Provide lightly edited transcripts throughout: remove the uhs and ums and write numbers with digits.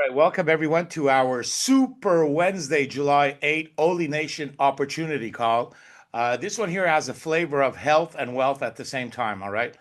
right, welcome everyone to our Super Wednesday, July 8 Oli Nation Opportunity Call. This one here has a flavor of health and wealth at the same time, all right?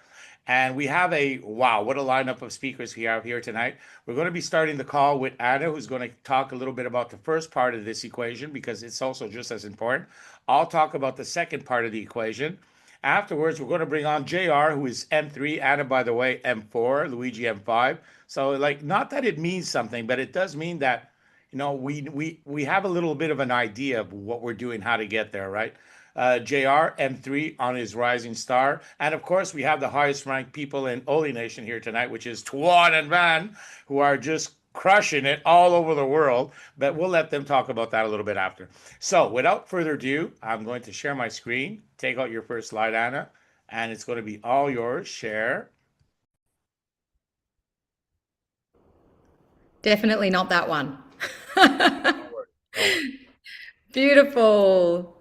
And we have wow, what a lineup of speakers we have here tonight. We're going to be starting the call with Anna, who's going to talk a little bit about the first part of this equation because it's also just as important. I'll talk about the second part of the equation. Afterwards, we're going to bring on JR, who is M3, Anna, by the way, M4, Luigi M5. So, like, not that it means something, but it does mean that, we have a little bit of an idea of what we're doing, how to get there, right? JR, M3 on his rising star. And of course, we have the highest ranked people in Oli Nation here tonight, which is Tuan and Van, who are just crushing it all over the world. But we'll let them talk about that a little bit after. So without further ado, I'm going to share my screen. Take out your first slide, Anna, and it's going to be all yours. Share. Definitely not that one. Beautiful.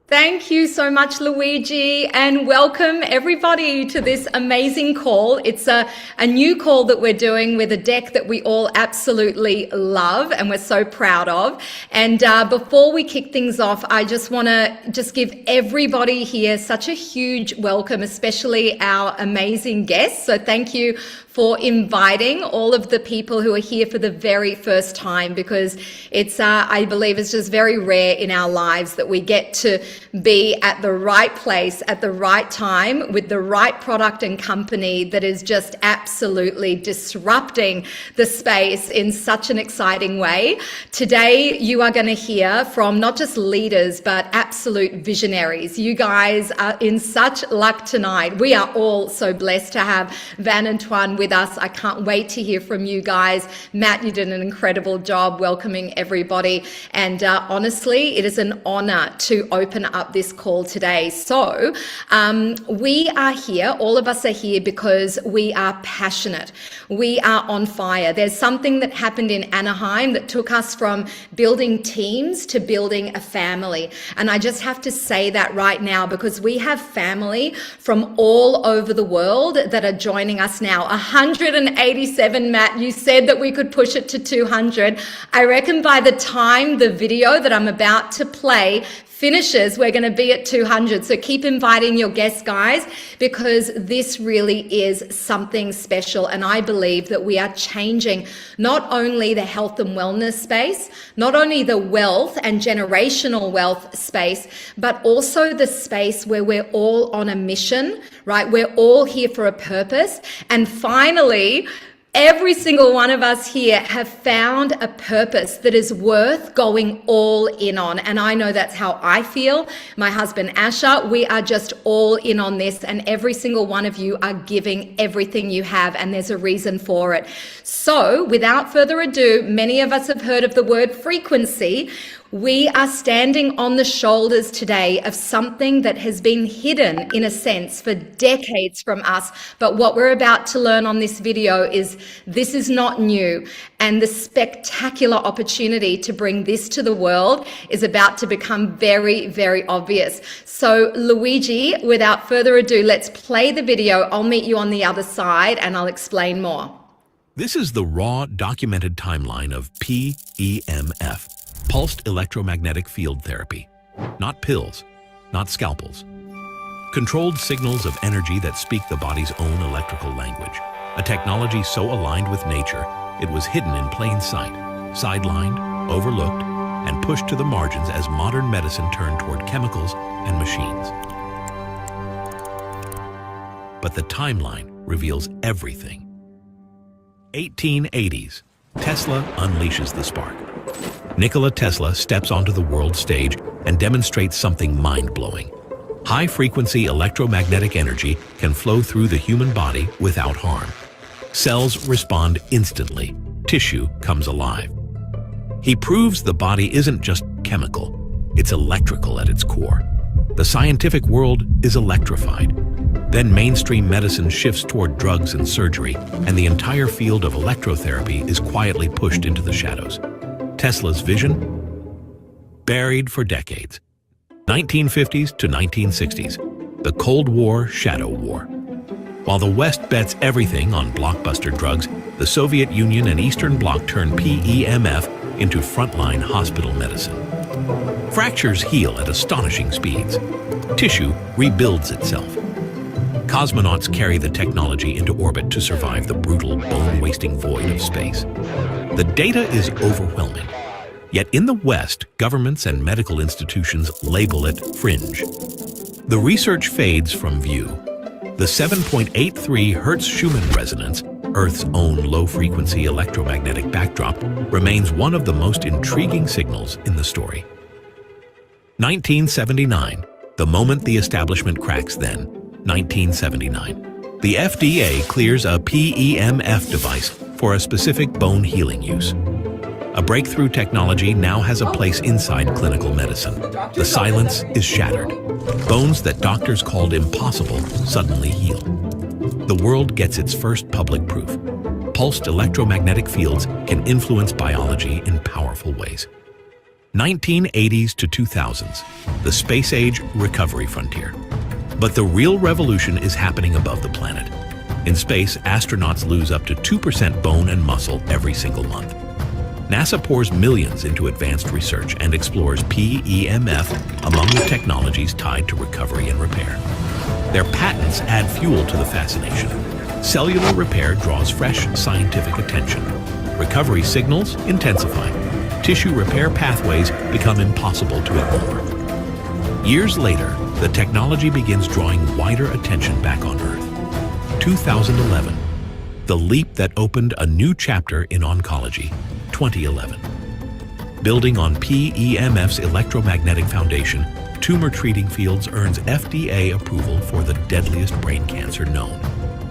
Thank you so much, Luigi, and welcome everybody to this amazing call. It's a new call that we're doing with a deck that we all absolutely love and we're so proud of. And before we kick things off, I just want to give everybody here such a huge welcome, especially our amazing guests. So thank you for inviting all of the people who are here for the very first time, because it's, I believe it's just very rare in our lives that we get to be at the right place at the right time with the right product and company that is just absolutely disrupting the space in such an exciting way. Today, you are going to hear from not just leaders, but absolute visionaries. You guys are in such luck tonight. We are all so blessed to have Van and Tuan with us. I can't wait to hear from you guys. Matt, you did an incredible job welcoming everybody. And honestly, it is an honor to open up this call today. So we are here, all of us are here because we are passionate. We are on fire. There's something that happened in Anaheim that took us from building teams to building a family. And I just have to say that right now because we have family from all over the world that are joining us now. 187, Matt, you said that we could push it to 200. I reckon by the time the video that I'm about to play finishes, we're going to be at 200. So keep inviting your guests, guys, because this really is something special. And I believe that we are changing not only the health and wellness space, not only the wealth and generational wealth space, but also the space where we're all on a mission, right? We're all here for a purpose. And finally, every single one of us here have found a purpose that is worth going all in on. And I know that's how I feel. My husband, Asher, we are just all in on this. And every single one of you are giving everything you have. And there's a reason for it. So without further ado, many of us have heard of the word frequency. We are standing on the shoulders today of something that has been hidden, in a sense, for decades from us. But what we're about to learn on this video is this is not new. And the spectacular opportunity to bring this to the world is about to become very, very obvious. So Luigi, without further ado, let's play the video. I'll meet you on the other side and I'll explain more. This is the raw documented timeline of PEMF. Pulsed electromagnetic field therapy. Not pills, not scalpels. Controlled signals of energy that speak the body's own electrical language. A technology so aligned with nature, it was hidden in plain sight, sidelined, overlooked, and pushed to the margins as modern medicine turned toward chemicals and machines. But the timeline reveals everything. 1880s, Tesla unleashes the spark. Nikola Tesla steps onto the world stage and demonstrates something mind-blowing. High-frequency electromagnetic energy can flow through the human body without harm. Cells respond instantly. Tissue comes alive. He proves the body isn't just chemical, it's electrical at its core. The scientific world is electrified. Then mainstream medicine shifts toward drugs and surgery, and the entire field of electrotherapy is quietly pushed into the shadows. Tesla's vision? Buried for decades. 1950s to 1960s, the Cold War Shadow War. While the West bets everything on blockbuster drugs, the Soviet Union and Eastern Bloc turned PEMF into frontline hospital medicine. Fractures heal at astonishing speeds. Tissue rebuilds itself. Cosmonauts carry the technology into orbit to survive the brutal, bone-wasting void of space. The data is overwhelming. Yet in the West, governments and medical institutions label it fringe. The research fades from view. The 7.83 Hertz-Schumann resonance, Earth's own low-frequency electromagnetic backdrop, remains one of the most intriguing signals in the story. 1979, the moment the establishment cracks then, 1979. The FDA clears a PEMF device for a specific bone healing use. A breakthrough technology now has a place inside clinical medicine. The silence is shattered. Bones that doctors called impossible suddenly heal. The world gets its first public proof. Pulsed electromagnetic fields can influence biology in powerful ways. 1980s to 2000s, the space age recovery frontier. But the real revolution is happening above the planet. In space, astronauts lose up to 2% bone and muscle every single month. NASA pours millions into advanced research and explores PEMF among the technologies tied to recovery and repair. Their patents add fuel to the fascination. Cellular repair draws fresh scientific attention. Recovery signals intensify. Tissue repair pathways become impossible to ignore. Years later, the technology begins drawing wider attention back on Earth. 2011, the leap that opened a new chapter in oncology. 2011. Building on PEMF's electromagnetic foundation, Tumor Treating Fields earns FDA approval for the deadliest brain cancer known.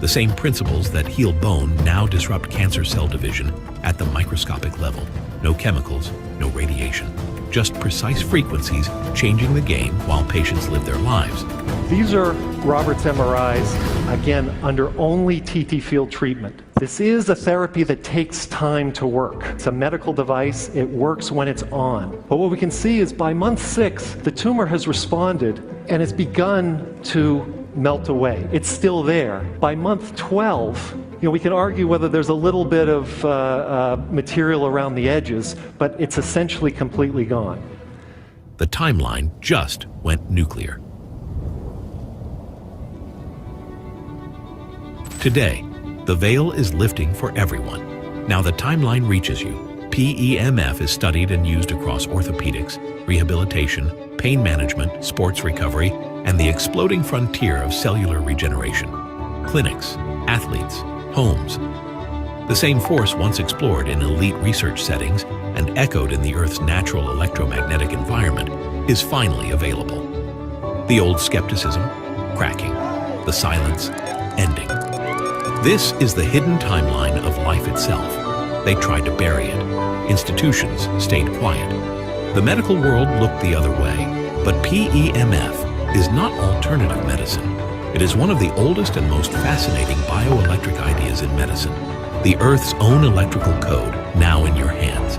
The same principles that heal bone now disrupt cancer cell division at the microscopic level. No chemicals, no radiation. Just precise frequencies changing the game while patients live their lives. These are Robert's MRIs, again, under only TT field treatment. This is a therapy that takes time to work. It's a medical device. It works when it's on. But what we can see is by month 6, the tumor has responded and it's begun to melt away. It's still there. By month 12, we can argue whether there's a little bit of material around the edges, but it's essentially completely gone. The timeline just went nuclear. Today, the veil is lifting for everyone. Now the timeline reaches you. PEMF is studied and used across orthopedics, rehabilitation, pain management, sports recovery, and the exploding frontier of cellular regeneration. Clinics, athletes, homes. The same force once explored in elite research settings and echoed in the Earth's natural electromagnetic environment is finally available. The old skepticism, cracking. The silence, ending. This is the hidden timeline of life itself. They tried to bury it. Institutions stayed quiet. The medical world looked the other way. But PEMF is not alternative medicine. It is one of the oldest and most fascinating bioelectric ideas in medicine. The Earth's own electrical code, now in your hands.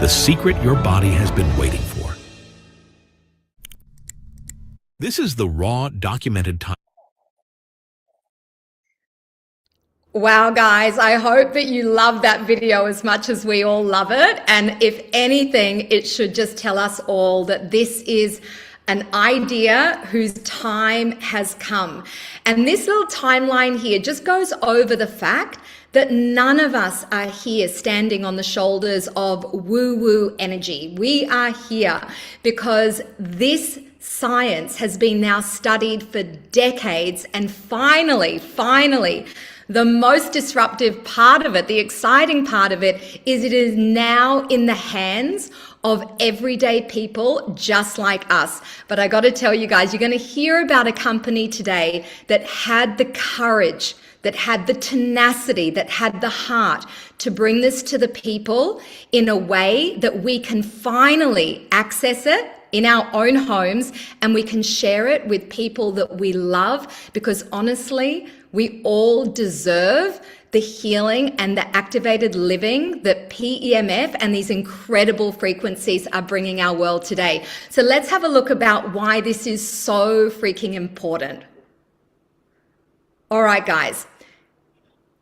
The secret your body has been waiting for. This is the raw, documented time. Wow, guys, I hope that you love that video as much as we all love it. And if anything, it should just tell us all that this is an idea whose time has come. And this little timeline here just goes over the fact that none of us are here standing on the shoulders of woo-woo energy. We are here because this science has been now studied for decades, and finally, the most disruptive part of it, the exciting part of it, is it is now in the hands of everyday people just like us. But I got to tell you guys, you're going to hear about a company today that had the courage, that had the tenacity, that had the heart to bring this to the people in a way that we can finally access it in our own homes, and we can share it with people that we love, because honestly, we all deserve the healing and the activated living that PEMF and these incredible frequencies are bringing our world today. So let's have a look about why this is so freaking important. All right, guys.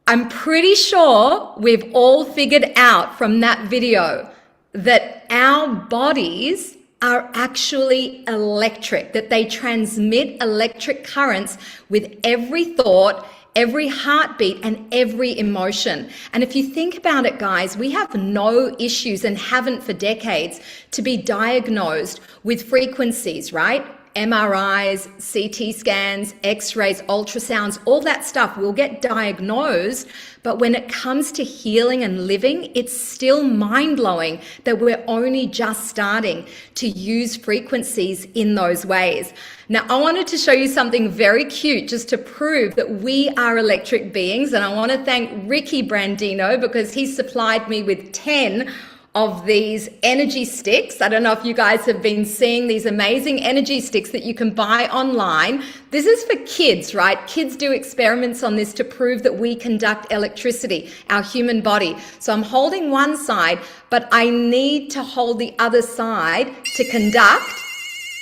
I'm pretty sure we've all figured out from that video that our bodies are actually electric, that they transmit electric currents with every thought, every heartbeat, and every emotion. And if you think about it, guys, we have no issues and haven't for decades to be diagnosed with frequencies, right? MRIs, CT scans, X-rays, ultrasounds, all that stuff will get diagnosed. But when it comes to healing and living, it's still mind-blowing that we're only just starting to use frequencies in those ways. Now, I wanted to show you something very cute just to prove that we are electric beings. And I want to thank Ricky Brandino because he supplied me with 10 of these energy sticks. I don't know if you guys have been seeing these amazing energy sticks that you can buy online. This is for kids, right? Kids do experiments on this to prove that we conduct electricity, our human body. So I'm holding one side, but I need to hold the other side to conduct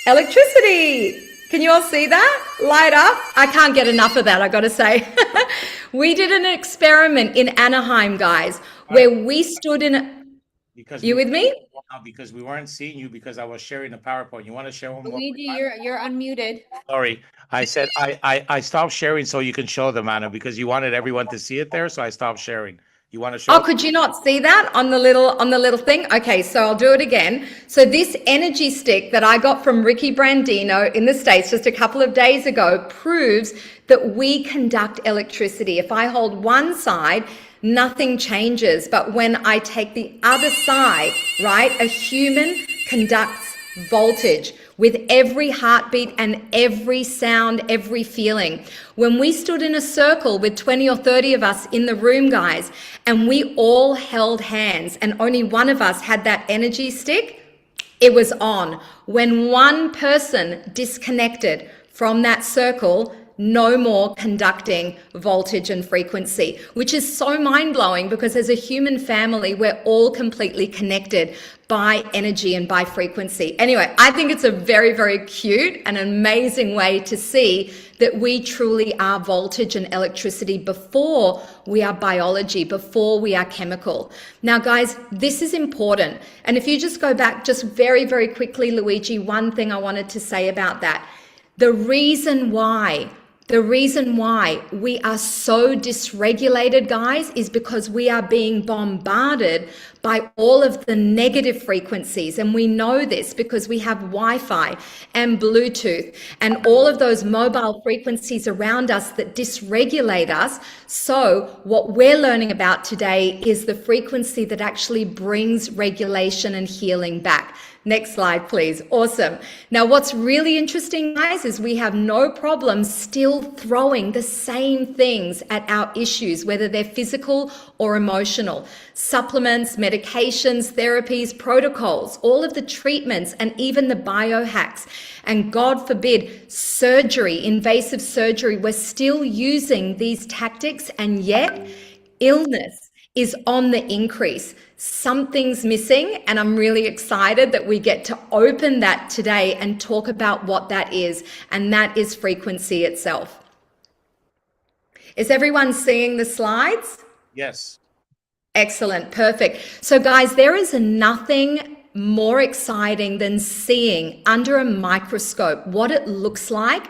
electricity. Can you all see that? Light up. I can't get enough of that, I gotta say. We did an experiment in Anaheim, guys, where we stood in You with me? Because we weren't seeing you because I was sharing the PowerPoint. You want to share one more? Luigi, you're unmuted. Sorry, I said I stopped sharing so you can show them, Anna, because you wanted everyone to see it there, so I stopped sharing. You want to show? Oh, could you not see that on the little thing? Okay, so I'll do it again. So this energy stick that I got from Ricky Brandino in the States just a couple of days ago proves that we conduct electricity. If I hold one side, nothing changes. But when I take the other side, right, a human conducts voltage with every heartbeat and every sound, every feeling. When we stood in a circle with 20 or 30 of us in the room, guys, and we all held hands and only one of us had that energy stick, it was on. When one person disconnected from that circle, no more conducting voltage and frequency, which is so mind-blowing because as a human family, we're all completely connected by energy and by frequency. Anyway, I think it's a very, very cute and amazing way to see that we truly are voltage and electricity before we are biology, before we are chemical. Now, guys, this is important. And if you just go back just very, very quickly, Luigi, one thing I wanted to say about that. The reason why we are so dysregulated, guys, is because we are being bombarded by all of the negative frequencies. And we know this because we have Wi-Fi and Bluetooth and all of those mobile frequencies around us that dysregulate us. So what we're learning about today is the frequency that actually brings regulation and healing back. Next slide, please. Awesome. Now, what's really interesting, guys, is we have no problem still throwing the same things at our issues, whether they're physical or emotional. Supplements, medications, therapies, protocols, all of the treatments, and even the biohacks. And God forbid, surgery, invasive surgery, we're still using these tactics, and yet illness is on the increase. Something's missing, and I'm really excited that we get to open that today and talk about what that is, and that is frequency itself. Is everyone seeing the slides? Yes. Excellent, perfect. So guys, there is nothing more exciting than seeing under a microscope what it looks like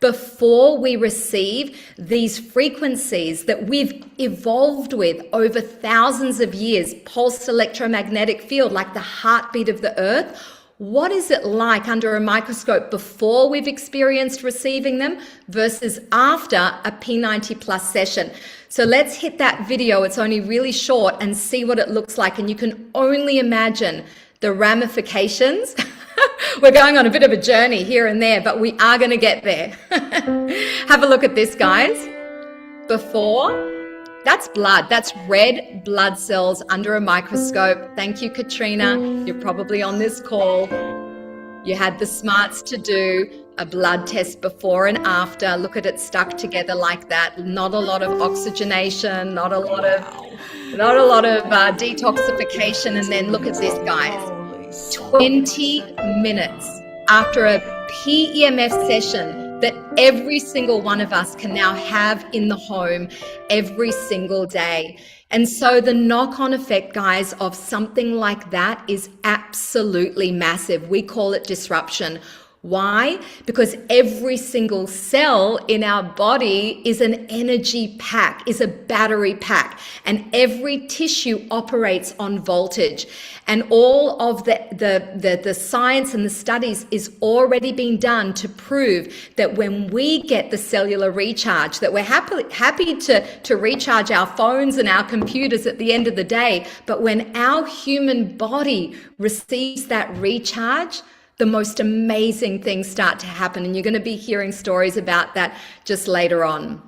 before we receive these frequencies that we've evolved with over thousands of years, pulsed electromagnetic field, like the heartbeat of the earth. What is it like under a microscope before we've experienced receiving them versus after a P90 plus session? So let's hit that video. It's only really short and see what it looks like. And you can only imagine the ramifications. We're going on a bit of a journey here and there, but we are going to get there. Have a look at this, guys. Before, that's blood. That's red blood cells under a microscope. Thank you, Katrina. You're probably on this call. You had the smarts to do a blood test before and after. Look at it stuck together like that. Not a lot of oxygenation, not a lot of detoxification. And then look at this, guys. 20 minutes after a PEMF session that every single one of us can now have in the home every single day. And so the knock-on effect, guys, of something like that is absolutely massive. We call it disruption. Why? Because every single cell in our body is an energy pack, is a battery pack, and every tissue operates on voltage. And all of the science and the studies is already being done to prove that when we get the cellular recharge, that we're happy to recharge our phones and our computers at the end of the day, but when our human body receives that recharge, the most amazing things start to happen. And you're going to be hearing stories about that just later on.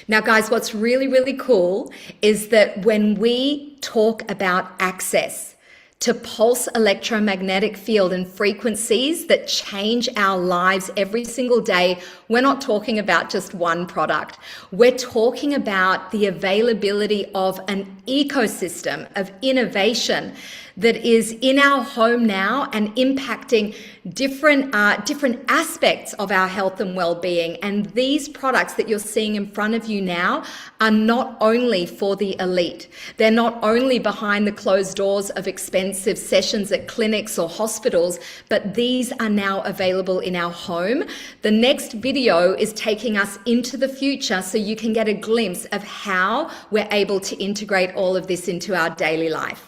Now, guys, what's really, really cool is that when we talk about access to pulse electromagnetic field and frequencies that change our lives every single day, we're not talking about just one product. We're talking about the availability of an ecosystem of innovation that is in our home now and impacting different aspects of our health and well-being. And these products that you're seeing in front of you now are not only for the elite. They're not only behind the closed doors of expensive sessions at clinics or hospitals, but these are now available in our home. The next video is taking us into the future so you can get a glimpse of how we're able to integrate all of this into our daily life.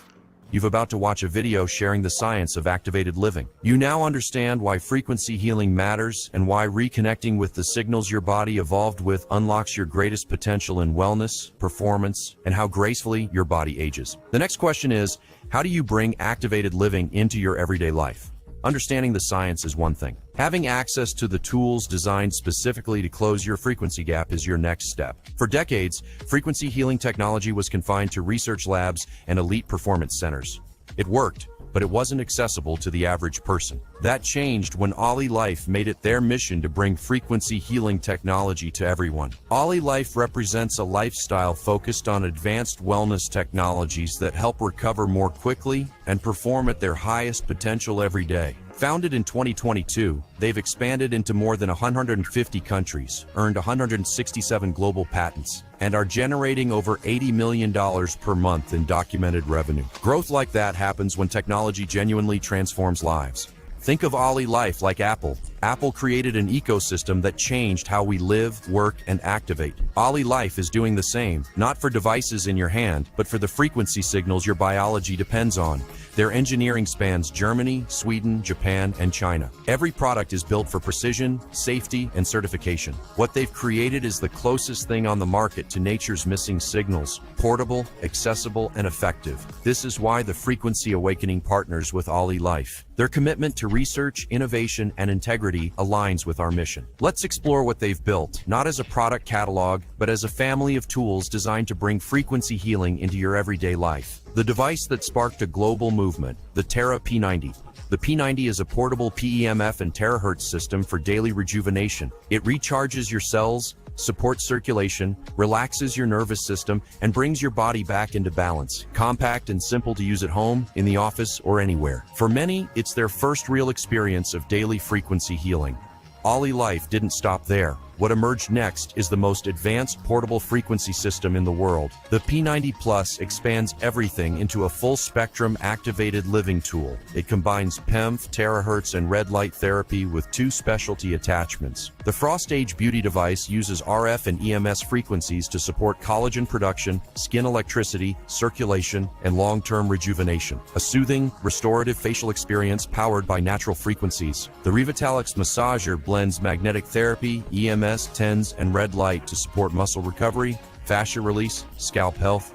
You've about to watch a video sharing the science of activated living. You now understand why frequency healing matters and why reconnecting with the signals your body evolved with unlocks your greatest potential in wellness, performance, and how gracefully your body ages. The next question is, how do you bring activated living into your everyday life? Understanding the science is one thing. Having access to the tools designed specifically to close your frequency gap is your next step. For decades, frequency healing technology was confined to research labs and elite performance centers. It worked, but it wasn't accessible to the average person. That changed when OlyLife made it their mission to bring frequency healing technology to everyone. OlyLife represents a lifestyle focused on advanced wellness technologies that help recover more quickly and perform at their highest potential every day. Founded in 2022, they've expanded into more than 150 countries, earned 167 global patents, and are generating over $80 million per month in documented revenue. Growth like that happens when technology genuinely transforms lives. Think of OlyLife like Apple. Apple created an ecosystem that changed how we live, work, and activate. OlyLife is doing the same, not for devices in your hand, but for the frequency signals your biology depends on. Their engineering spans Germany, Sweden, Japan, and China. Every product is built for precision, safety, and certification. What they've created is the closest thing on the market to nature's missing signals: portable, accessible, and effective. This is why the Frequency Awakening partners with OlyLife. Their commitment to research, innovation, and integrity aligns with our mission. Let's explore what they've built, not as a product catalog, but as a family of tools designed to bring frequency healing into your everyday life. The device that sparked a global movement, the Terra P90. The P90 is a portable PEMF and terahertz system for daily rejuvenation. It recharges your cells, supports circulation, relaxes your nervous system, and brings your body back into balance. Compact and simple to use at home, in the office, or anywhere. For many, it's their first real experience of daily frequency healing. OlyLife didn't stop there. What emerged next is the most advanced portable frequency system in the world. The P90 Plus expands everything into a full-spectrum activated living tool. It combines PEMF, terahertz, and red light therapy with 2 specialty attachments. The Frost Age Beauty device uses RF and EMS frequencies to support collagen production, skin electricity, circulation, and long-term rejuvenation. A soothing, restorative facial experience powered by natural frequencies. The Revitalix Massager blends magnetic therapy, EMS, TENS, and red light to support muscle recovery, fascia release, scalp health,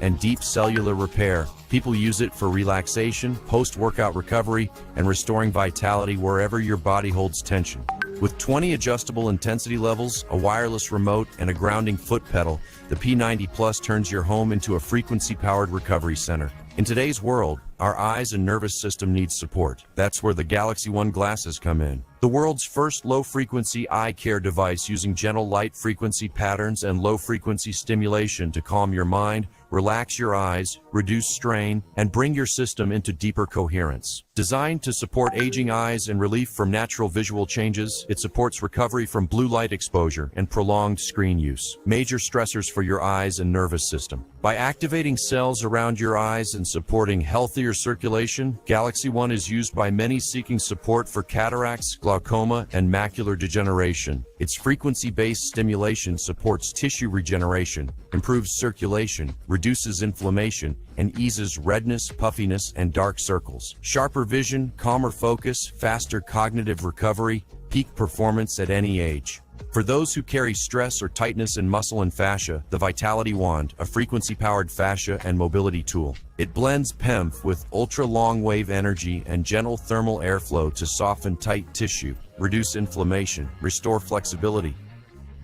and deep cellular repair. People use it for relaxation, post-workout recovery, and restoring vitality wherever your body holds tension. With 20 adjustable intensity levels, a wireless remote, and a grounding foot pedal, the P90 Plus turns your home into a frequency-powered recovery center. In today's world, our eyes and nervous system need support. That's where the Galaxy One glasses come in. The world's first low-frequency eye care device using gentle light frequency patterns and low-frequency stimulation to calm your mind, relax your eyes, reduce strain, and bring your system into deeper coherence. Designed to support aging eyes and relief from natural visual changes, it supports recovery from blue light exposure and prolonged screen use, major stressors for your eyes and nervous system. By activating cells around your eyes and supporting healthier circulation, Galaxy One is used by many seeking support for cataracts, glaucoma, and macular degeneration. Its frequency-based stimulation supports tissue regeneration, improves circulation, reduces inflammation, and eases redness, puffiness, and dark circles. Sharper vision, calmer focus, faster cognitive recovery, peak performance at any age. For those who carry stress or tightness in muscle and fascia, the Vitality Wand, a frequency-powered fascia and mobility tool. It blends PEMF with ultra-long-wave energy and gentle thermal airflow to soften tight tissue, reduce inflammation, restore flexibility,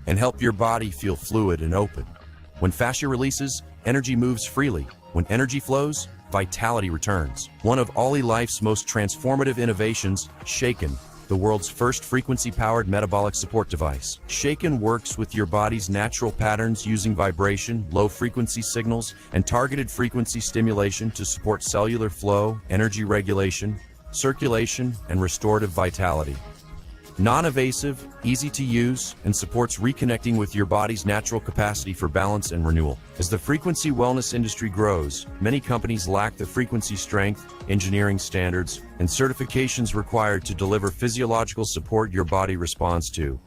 and help your body feel fluid and open. When fascia releases, energy moves freely. When energy flows, vitality returns. One of OlyLife's most transformative innovations, Shaken, the world's first frequency-powered metabolic support device. Shaken works with your body's natural patterns using vibration, low-frequency signals, and targeted frequency stimulation to support cellular flow, energy regulation, circulation, and restorative vitality. Non-invasive, easy to use, and supports reconnecting with your body's natural capacity for balance and renewal. As the frequency wellness industry grows, many companies lack the frequency strength, engineering standards, and certifications required to deliver physiological support your body responds to.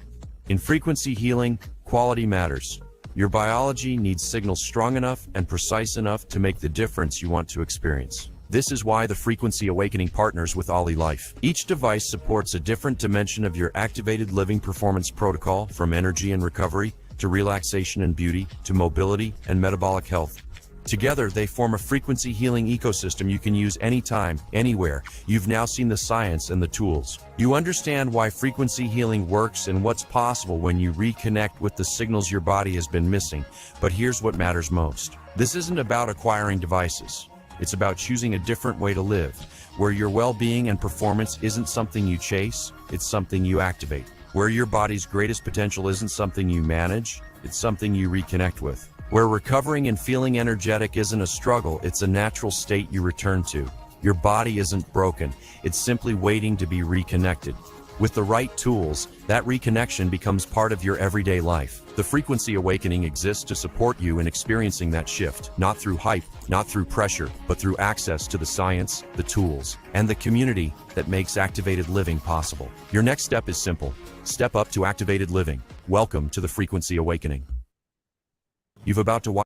In frequency healing, quality matters. Your biology needs signals strong enough and precise enough to make the difference you want to experience. This is why the Frequency Awakening partners with OlyLife. Each device supports a different dimension of your activated living performance protocol, from energy and recovery, to relaxation and beauty, to mobility and metabolic health. Together, they form a frequency healing ecosystem you can use anytime, anywhere. You've now seen the science and the tools. You understand why frequency healing works and what's possible when you reconnect with the signals your body has been missing. But here's what matters most. This isn't about acquiring devices. It's about choosing a different way to live, where your well-being and performance isn't something you chase, it's something you activate. Where your body's greatest potential isn't something you manage, it's something you reconnect with. Where recovering and feeling energetic isn't a struggle, it's a natural state you return to. Your body isn't broken, it's simply waiting to be reconnected. With the right tools, that reconnection becomes part of your everyday life. The Frequency Awakening exists to support you in experiencing that shift, not through hype, not through pressure, but through access to the science, the tools, and the community that makes activated living possible. Your next step is simple. Step up to activated living. Welcome to the Frequency Awakening. You've about to watch.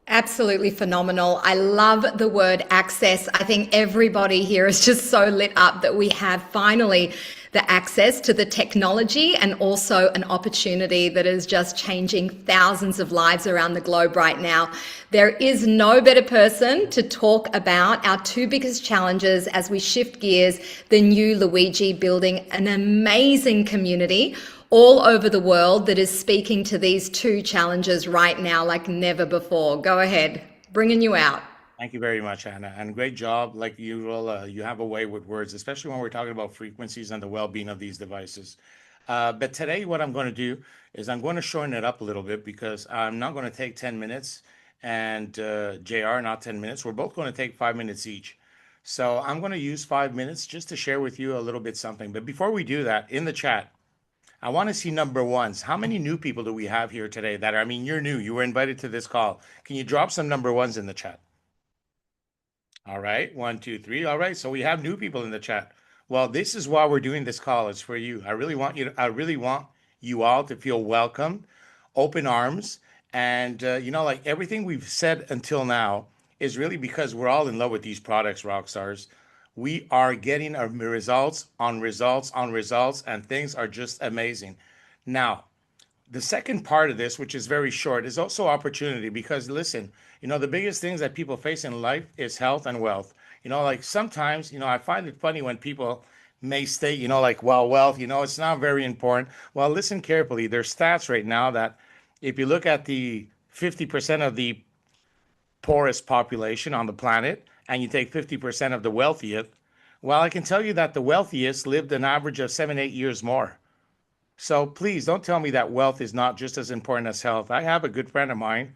Absolutely phenomenal. I love the word access. I think everybody here is just so lit up that we have finally the access to the technology and also an opportunity that is just changing thousands of lives around the globe right now. There is no better person to talk about our two biggest challenges as we shift gears than you, Luigi, building an amazing community all over the world that is speaking to these two challenges right now like never before. Go ahead, bringing you out. Thank you very much, Anna, and great job. Like usual, you have a way with words, especially when we're talking about frequencies and the well-being of these devices. But today, what I'm going to do is I'm going to shorten it up a little bit because I'm not going to take 10 minutes and JR, not 10 minutes. We're both going to take 5 minutes each. So I'm going to use 5 minutes just to share with you a little bit something. But before we do that, in the chat, I want to see number ones. How many new people do we have here today that are, I mean, you're new, you were invited to this call. Can you drop some number ones in the chat? All right, 1, 2, 3. All right, so we have new people in the chat. Well, this is why we're doing this call. It's for you. I really want you all to feel welcome, open arms, and like everything we've said until now is really because we're all in love with these products, rock stars. We are getting our results on results on results, and things are just amazing. Now, the second part of this, which is very short, is also opportunity because listen, the biggest things that people face in life is health and wealth. Like sometimes, I find it funny when people may state, like, well, wealth, it's not very important. Well, listen carefully. There's stats right now that if you look at the 50% of the poorest population on the planet and you take 50% of the wealthiest, well, I can tell you that the wealthiest lived an average of 7, 8 years more. So please don't tell me that wealth is not just as important as health. I have a good friend of mine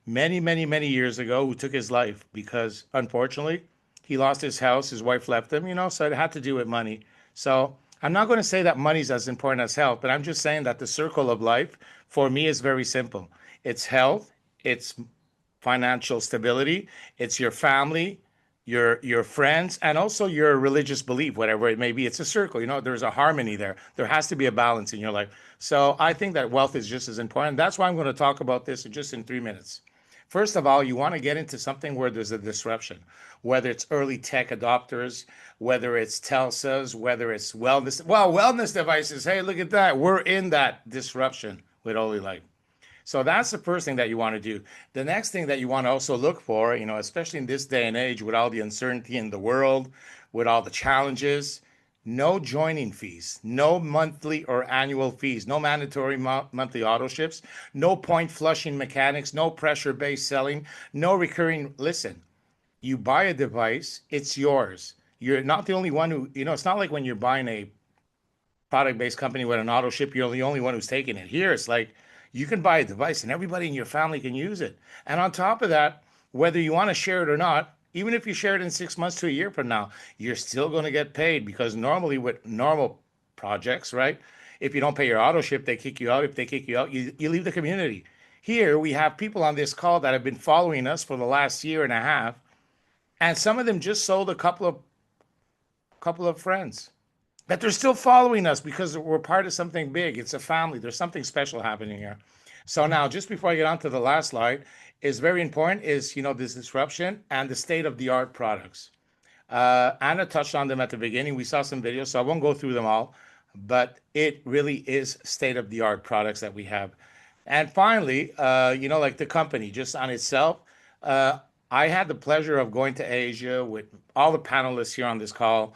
many, many, many years ago who took his life because unfortunately he lost his house, his wife left him, so it had to do with money. So I'm not going to say that money's as important as health, but I'm just saying that the circle of life for me is very simple. It's health, it's financial stability, it's your family, your friends, and also your religious belief, whatever it may be. It's a circle, there's a harmony there. There has to be a balance in your life. So I think that wealth is just as important. That's why I'm going to talk about this just in 3 minutes. First of all, you want to get into something where there's a disruption, whether it's early tech adopters, whether it's TELSAs, whether it's wellness devices. Hey, look at that. We're in that disruption with OlyLife. So that's the first thing that you want to do. The next thing that you want to also look for, especially in this day and age with all the uncertainty in the world, with all the challenges, no joining fees, no monthly or annual fees, no mandatory monthly auto ships, no point flushing mechanics, no pressure-based selling, no recurring. Listen, you buy a device, it's yours. You're not the only one who, it's not like when you're buying a product-based company with an auto ship, you're the only one who's taking it. Here, it's like you can buy a device and everybody in your family can use it. And on top of that, whether you want to share it or not, even if you share it in 6 months to a year from now, you're still going to get paid because normally with normal projects, right? If you don't pay your auto ship, they kick you out. If they kick you out, you leave the community. Here, we have people on this call that have been following us for the last year and a half, and some of them just sold a couple of friends. But they're still following us because we're part of something big. It's a family. There's something special happening here. So now, just before I get on to the last slide, is very important is, this disruption and the state-of-the-art products. Anna touched on them at the beginning. We saw some videos, so I won't go through them all, but it really is state-of-the-art products that we have. And finally, like the company just on itself, I had the pleasure of going to Asia with all the panelists here on this call.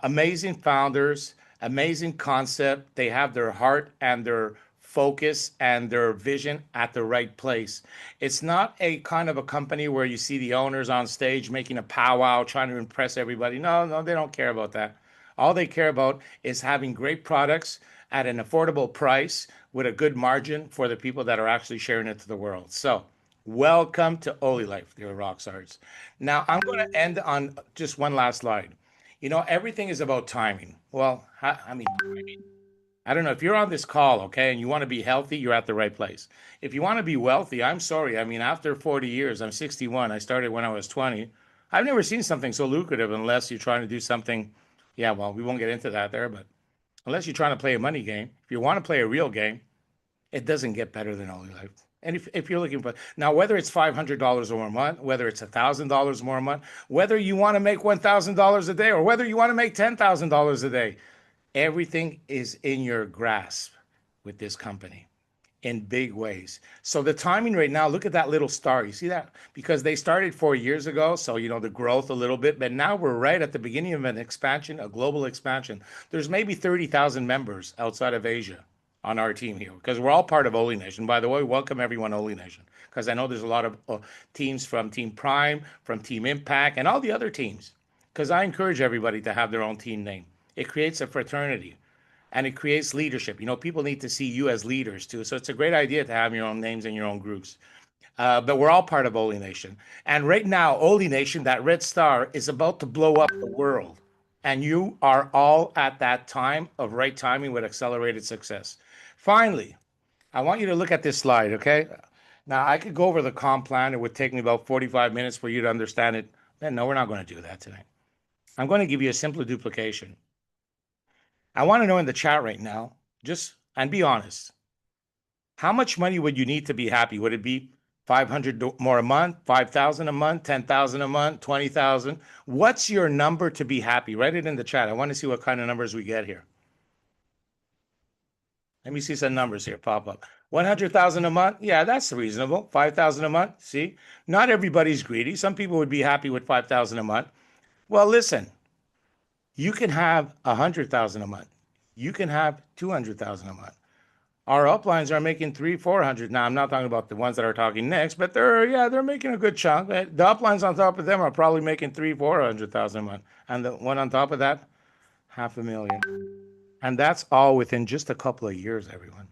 Amazing founders, amazing concept. They have their heart and their focus and their vision at the right place. It's not a kind of a company where you see the owners on stage making a powwow, trying to impress everybody. No, they don't care about that. All they care about is having great products at an affordable price with a good margin for the people that are actually sharing it to the world. So, welcome to OlyLife, dear rock stars. Now, I'm going to end on just one last slide. Everything is about timing. Well, I don't know if you're on this call, okay, and you want to be healthy, you're at the right place. If you want to be wealthy, I'm sorry. After 40 years, I'm 61. I started when I was 20. I've never seen something so lucrative unless you're trying to do something. Yeah, well, we won't get into that there, but unless you're trying to play a money game, if you want to play a real game, it doesn't get better than OlyLife. And if you're looking for now, whether it's $500 more a month, whether it's $1,000 more a month, whether you want to make $1,000 a day, or whether you want to make $10,000 a day, everything is in your grasp with this company in big ways. So the timing right now, look at that little star. You see that? Because they started 4 years ago, so the growth a little bit, but now we're right at the beginning of an expansion, a global expansion. There's maybe 30,000 members outside of Asia on our team here because we're all part of Holy Nation. By the way, welcome everyone, Holy Nation, because I know there's a lot of teams from Team Prime, from Team Impact, and all the other teams. Because I encourage everybody to have their own team name. It creates a fraternity, and it creates leadership. People need to see you as leaders too. So it's a great idea to have your own names and your own groups. But we're all part of Holy Nation. And right now, Holy Nation, that red star, is about to blow up the world. And you are all at that time of right timing with accelerated success. Finally, I want you to look at this slide, okay? Now, I could go over the comp plan. It would take me about 45 minutes for you to understand it. No, we're not going to do that tonight. I'm going to give you a simpler duplication. I want to know in the chat right now, and be honest, how much money would you need to be happy? Would it be 500 more a month, 5,000 a month, 10,000 a month, 20,000? What's your number to be happy? Write it in the chat. I want to see what kind of numbers we get here. Let me see some numbers here pop up. 100,000 a month? Yeah, that's reasonable. 5,000 a month? See? Not everybody's greedy. Some people would be happy with 5,000 a month. Well, listen. You can have 100,000 a month. You can have 200,000 a month. Our uplines are making 300-400. Now, I'm not talking about the ones that are talking next, but they're making a good chunk. The uplines on top of them are probably making 300,000-400,000 a month. And the one on top of that, 500,000. And that's all within just a couple of years, everyone.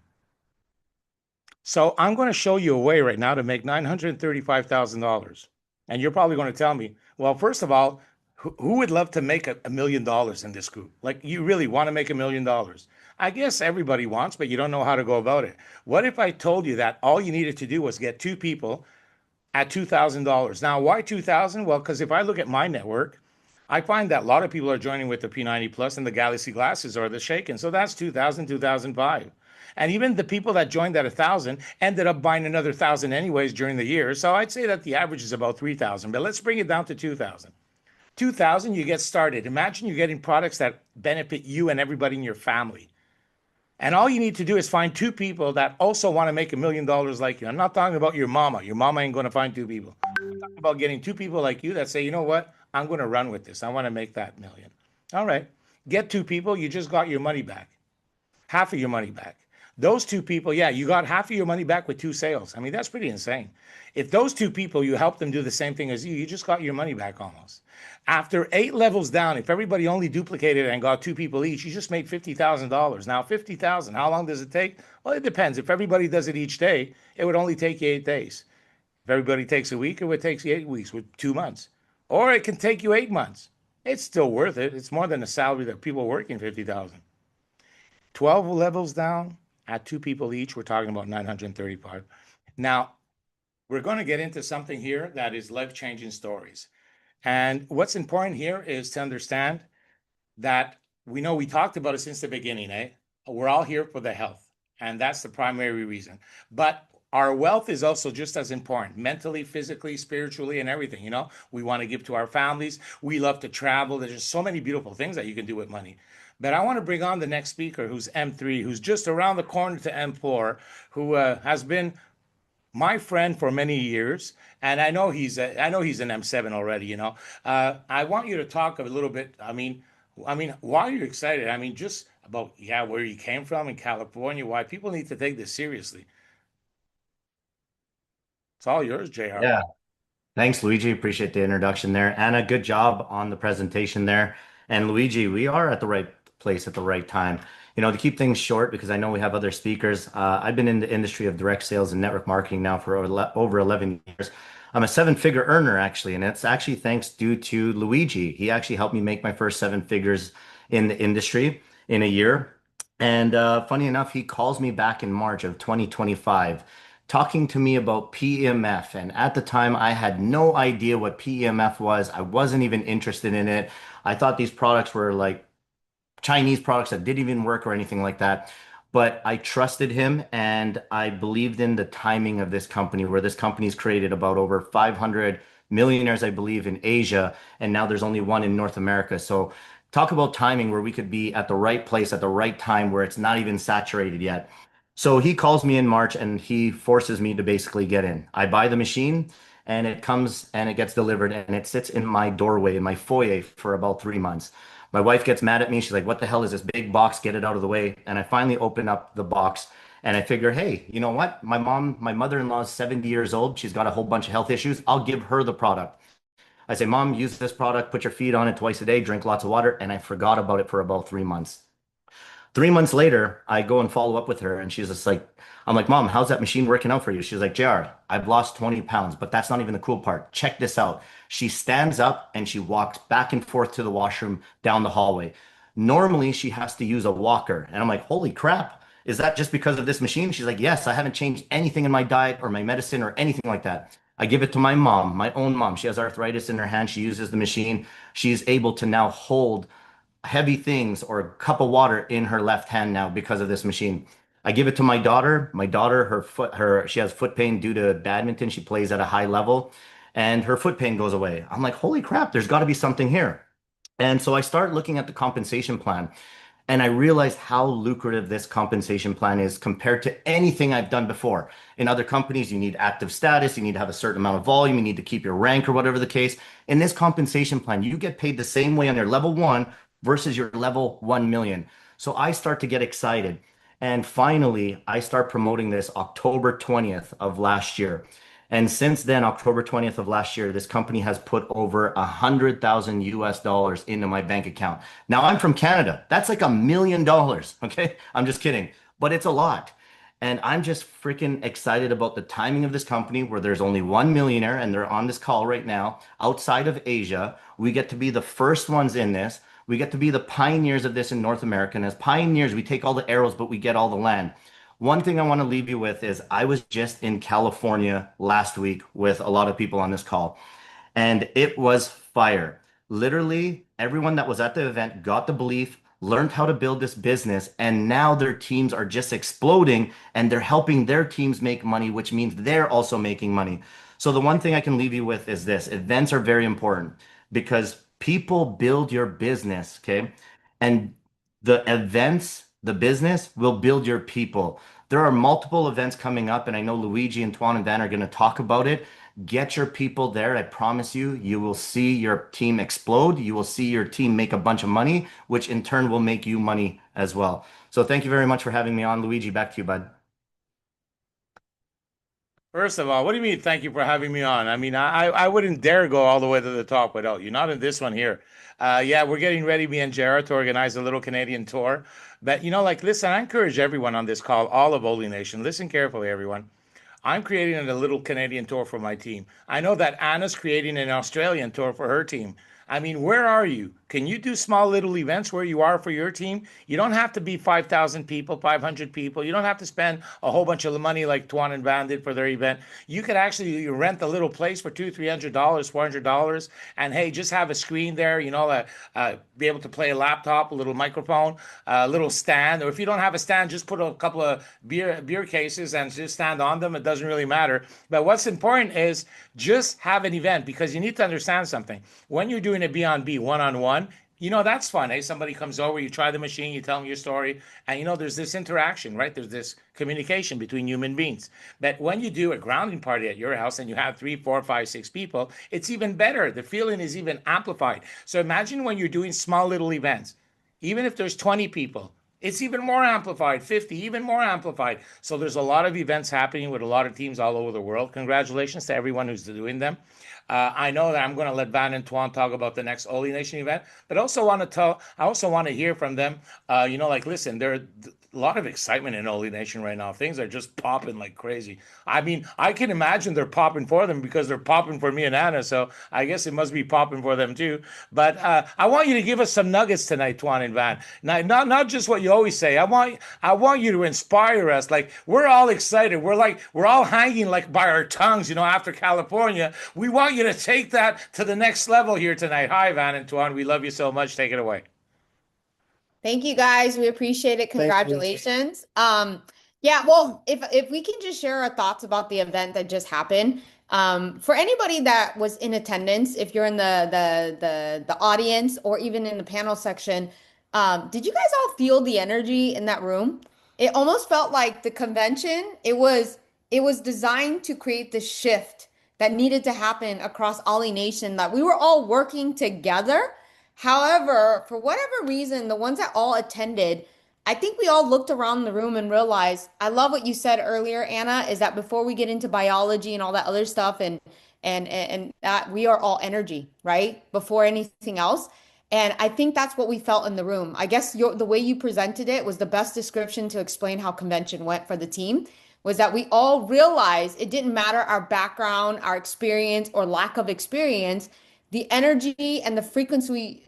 So I'm going to show you a way right now to make $935,000. And you're probably going to tell me, well, first of all, who would love to make $1 million in this group? Like, you really want to make $1 million? I guess everybody wants, but you don't know how to go about it. What if I told you that all you needed to do was get two people at $2,000? Now, why 2,000? Well, because if I look at my network, I find that a lot of people are joining with the P90 Plus and the Galaxy glasses or the Shaken. So that's 2,000, 2,005. And even the people that joined at 1,000 ended up buying another 1,000 anyways during the year. So I'd say that the average is about 3,000, but let's bring it down to 2,000. 2,000, you get started. Imagine you're getting products that benefit you and everybody in your family. And all you need to do is find two people that also want to make $1 million like you. I'm not talking about your mama. Your mama ain't going to find two people. I'm talking about getting two people like you that say, you know what? I'm going to run with this. I want to make that million. All right. Get two people. You just got your money back, half of your money back. Those two people, yeah, you got half of your money back with two sales. I mean, that's pretty insane. If those two people, you help them do the same thing as you just got your money back almost. After 8 levels down, if everybody only duplicated and got two people each, you just made $50,000. Now, 50,000, how long does it take? Well, it depends. If everybody does it each day, it would only take you 8 days. If everybody takes a week, it would take you 8 weeks with 2 months. Or it can take you 8 months. It's still worth it. It's more than a salary that people are working 50,000. 12 levels down at two people each, we're talking about 935. Now, we're going to get into something here that is life-changing stories. And what's important here is to understand that we know we talked about it since the beginning, eh? We're all here for the health, and that's the primary reason. But our wealth is also just as important, mentally, physically, spiritually, and everything. You know, we want to give to our families. We love to travel. There's just so many beautiful things that you can do with money. But I want to bring on the next speaker, who's M3, who's just around the corner to M4, who has been my friend for many years, and I know he's an M7 already. You know, I want you to talk a little bit. I mean, why are you excited? I mean, just about where you came from in California. Why people need to take this seriously. It's all yours, Jr. Yeah, thanks, Luigi. Appreciate the introduction there. Anna, good job on the presentation there. And Luigi, we are at the right place at the right time. To keep things short, because I know we have other speakers, I've been in the industry of direct sales and network marketing now for over 11 years. I'm a seven-figure earner, actually, and it's actually thanks due to Luigi. He actually helped me make my first seven figures in the industry in a year. And funny enough, he calls me back in March of 2025 talking to me about PEMF. And at the time, I had no idea what PEMF was. I wasn't even interested in it. I thought these products were like Chinese products that didn't even work or anything like that. But I trusted him and I believed in the timing of this company, where this company's created about over 500 millionaires, I believe, in Asia. And now there's only one in North America. So talk about timing, where we could be at the right place at the right time, where it's not even saturated yet. So he calls me in March and he forces me to basically get in. I buy the machine and it comes and it gets delivered and it sits in my doorway, in my foyer for about 3 months. My wife gets mad at me. She's like, what the hell is this big box? Get it out of the way. And I finally open up the box and I figure, hey, you know what? My mother-in-law is 70 years old. She's got a whole bunch of health issues. I'll give her the product. I say, Mom, use this product, put your feet on it twice a day, drink lots of water. And I forgot about it for about 3 months. 3 months later, I go and follow up with her, and she's just like, I'm like, Mom, how's that machine working out for you? She's like, JR, I've lost 20 pounds, but that's not even the cool part. Check this out. She stands up and she walks back and forth to the washroom down the hallway. Normally, she has to use a walker. And I'm like, holy crap. Is that just because of this machine? She's like, yes, I haven't changed anything in my diet or my medicine or anything like that. I give it to my mom, my own mom. She has arthritis in her hand. She uses the machine. She's able to now hold heavy things or a cup of water in her left hand now because of this machine. I give it to my daughter. My daughter, she has foot pain due to badminton. She plays at a high level and her foot pain goes away. I'm like, holy crap, there's got to be something here. And so I start looking at the compensation plan and I realize how lucrative this compensation plan is compared to anything I've done before. In other companies, you need active status, you need to have a certain amount of volume, you need to keep your rank or whatever the case. In this compensation plan, you get paid the same way on your level one versus your level 1 million. So I start to get excited. And finally, I start promoting this October 20th of last year. And since then, October 20th of last year, this company has put over 100,000 US dollars into my bank account. Now I'm from Canada. That's like $1 million. Okay. I'm just kidding, but it's a lot. And I'm just freaking excited about the timing of this company where there's only one millionaire and they're on this call right now outside of Asia. We get to be the first ones in this. We get to be the pioneers of this in North America. And as pioneers, we take all the arrows, but we get all the land. One thing I want to leave you with is I was just in California last week with a lot of people on this call, and it was fire. Literally, everyone that was at the event got the belief, learned how to build this business, and now their teams are just exploding and they're helping their teams make money, which means they're also making money. So, the one thing I can leave you with is this: events are very important because people build your business, okay? And the events, the business will build your people. There are multiple events coming up, and I know Luigi and Tuan and Van are going to talk about it. Get your people there. I promise you, you will see your team explode. You will see your team make a bunch of money, which in turn will make you money as well. So thank you very much for having me on. Luigi, back to you, bud. First of all, what do you mean? Thank you for having me on. I mean, I wouldn't dare go all the way to the top without you. Not in this one here. Yeah, we're getting ready, me and Jared, to organize a little Canadian tour. But like, listen, I encourage everyone on this call, all of Oli Nation, listen carefully, everyone. I'm creating a little Canadian tour for my team. I know that Anna's creating an Australian tour for her team. I mean, where are you? Can you do small little events where you are for your team? You don't have to be 5,000 people, 500 people. You don't have to spend a whole bunch of money like Tuan and Van did for their event. You could actually rent a little place for $200, $300, $400, and hey, just have a screen there. Be able to play a laptop, a little microphone, a little stand. Or if you don't have a stand, just put a couple of beer cases and just stand on them. It doesn't really matter. But what's important is just have an event, because you need to understand something. When you're doing a B-on-B, one-on-one, that's fun. Hey, somebody comes over, you try the machine, you tell them your story, and there's this interaction, right? There's this communication between human beings. But when you do a grounding party at your house and you have 3, 4, 5, 6 people, it's even better. The feeling is even amplified. So imagine when you're doing small little events, even if there's 20 people, it's even more amplified, 50, even more amplified. So there's a lot of events happening with a lot of teams all over the world. Congratulations to everyone who's doing them. I know that I'm going to let Van and Tuan talk about the next Oli Nation event, but I also want to hear from them. Listen, there's a lot of excitement in Oli Nation right now. Things are just popping like crazy. I mean, I can imagine they're popping for them because they're popping for me and Anna. So I guess it must be popping for them too. But I want you to give us some nuggets tonight, Tuan and Van. Not just what you always say. I want you to inspire us. Like, we're all excited. We're all hanging like by our tongues, after California. We want you to take that to the next level here tonight. Hi, Van and Tuan. We love you so much. Take it away. Thank you, guys. We appreciate it. Congratulations. Yeah, well, if we can just share our thoughts about the event that just happened. For anybody that was in attendance, if you're in the audience or even in the panel section, did you guys all feel the energy in that room? It almost felt like the convention, it was designed to create the shift that needed to happen across Oli Nation, that we were all working together. However, for whatever reason, the ones that all attended, I think we all looked around the room and realized, I love what you said earlier, Anna, is that before we get into biology and all that other stuff, and that we are all energy, right? Before anything else. And I think that's what we felt in the room. I guess the way you presented it was the best description to explain how convention went for the team, was that we all realized it didn't matter our background, our experience, or lack of experience. The energy and the frequency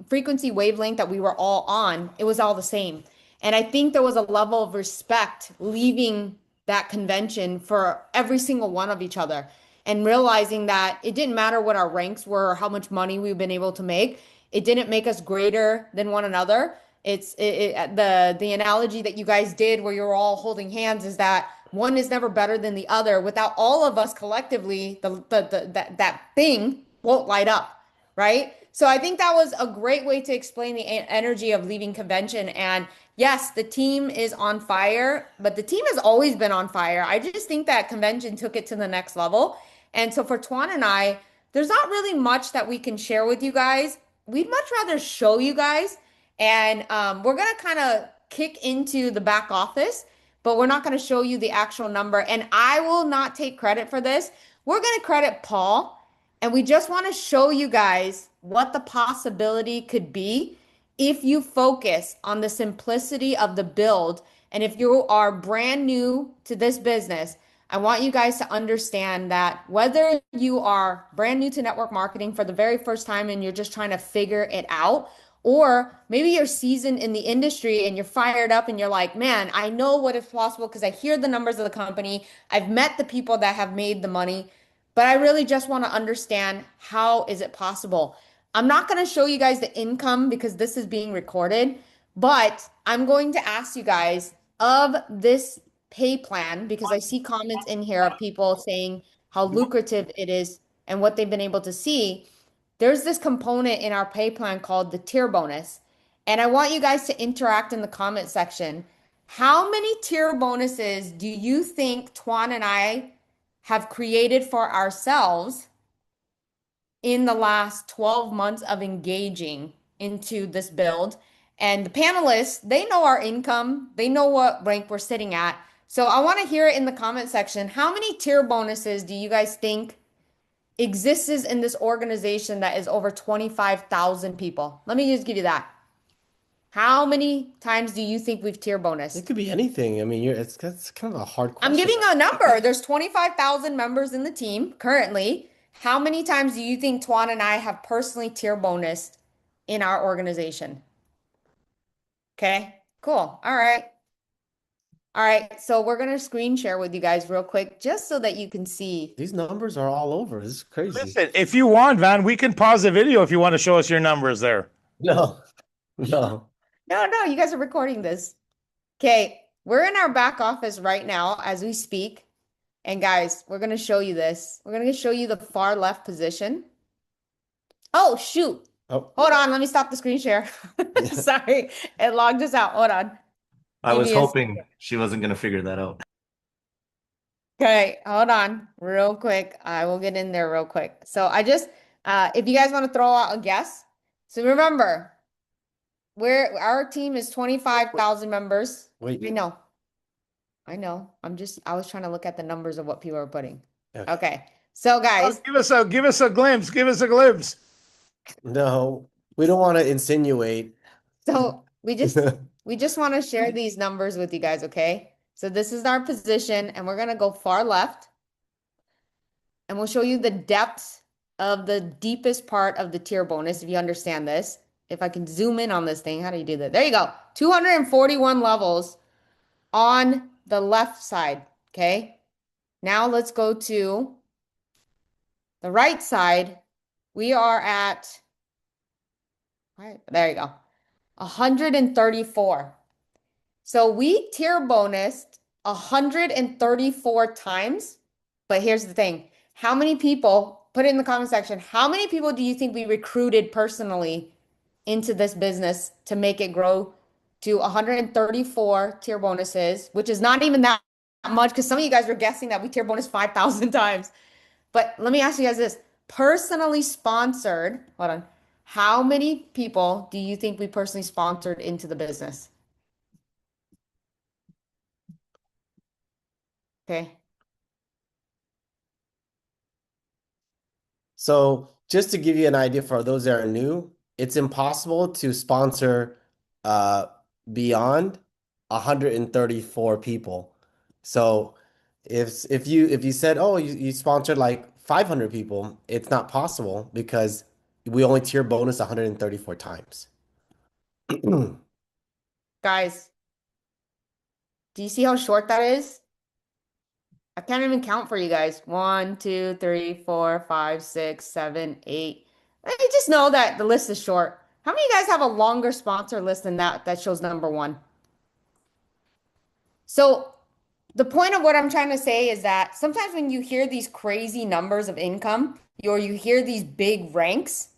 wavelength that we were all on, it was all the same. And I think there was a level of respect leaving that convention for every single one of each other, and realizing that it didn't matter what our ranks were or how much money we've been able to make. It didn't make us greater than one another. The analogy that you guys did where you're all holding hands is that one is never better than the other. Without all of us collectively, that thing won't light up. Right? So I think that was a great way to explain the energy of leaving convention. And yes, the team is on fire, but the team has always been on fire. I just think that convention took it to the next level. And so for Tuan and I, there's not really much that we can share with you guys. We'd much rather show you guys. And we're going to kind of kick into the back office, but we're not going to show you the actual number. And I will not take credit for this. we're going to credit Paul, and we just want to show you guys what the possibility could be if you focus on the simplicity of the build. And if you are brand new to this business, I want you guys to understand that whether you are brand new to network marketing for the very first time and you're just trying to figure it out, or maybe you're seasoned in the industry and you're fired up and you're like, man, I know what is possible because I hear the numbers of the company. I've met the people that have made the money, but I really just want to understand, how is it possible? I'm not going to show you guys the income because this is being recorded, but I'm going to ask you guys of this pay plan, because I see comments in here of people saying how lucrative it is and what they've been able to see. There's this component in our pay plan called the tier bonus. And I want you guys to interact in the comment section. How many tier bonuses do you think Tuan and I have created for ourselves in the last 12 months of engaging into this build? And the panelists, they know our income, they know what rank we're sitting at. So I want to hear it in the comment section. How many tier bonuses do you guys think exists in this organization that is over 25,000 people? Let me just give you that. How many times do you think we've tier bonus? It could be anything. I mean, that's kind of a hard question. I'm giving a number. There's 25,000 members in the team currently. How many times do you think Tuan and I have personally tier bonused in our organization? Okay, cool. All right. All right, so we're going to screen share with you guys real quick, just so that you can see. These numbers are all over. This is crazy. Listen, if you want, Van, we can pause the video if you want to show us your numbers there. No. No, you guys are recording this. Okay, we're in our back office right now as we speak. And guys, we're going to show you this. We're going to show you the far left position. Oh, shoot. Oh. Hold on, let me stop the screen share. Sorry, it logged us out. Hold on. I was hoping she wasn't going to figure that out. Okay, hold on real quick. I will get in there real quick. So I just, if you guys want to throw out a guess. So remember, our team is 25,000 members. Wait. I know. I was trying to look at the numbers of what people are putting. Okay. Okay. So guys, give us a glimpse. Give us a glimpse. No, we don't want to insinuate. So we just want to share these numbers with you guys, okay? So this is our position, and we're going to go far left, and we'll show you the depth of the deepest part of the tier bonus, if you understand this. If I can zoom in on this thing, how do you do that? There you go. 241 levels on the left side, okay? Now let's go to the right side. We are at, right, there you go, 134. So we tier bonused 134 times. But here's the thing. How many people, put it in the comment section, how many people do you think we recruited personally into this business to make it grow to 134 tier bonuses, which is not even that much, because some of you guys were guessing that we tier bonus 5,000 times. But let me ask you guys this. Personally sponsored, hold on. How many people do you think we personally sponsored into the business? Okay. So just to give you an idea for those that are new, it's impossible to sponsor beyond 134 people. So if you said, oh, you sponsored like 500 people, it's not possible because we only tier bonus 134 times. Guys, do you see how short that is? I can't even count for you guys. 1, 2, 3, 4, 5, 6, 7, 8. I just know that the list is short. How many of you guys have a longer sponsor list than that shows number 1? So the point of what I'm trying to say is that sometimes when you hear these crazy numbers of income, or you hear these big ranks,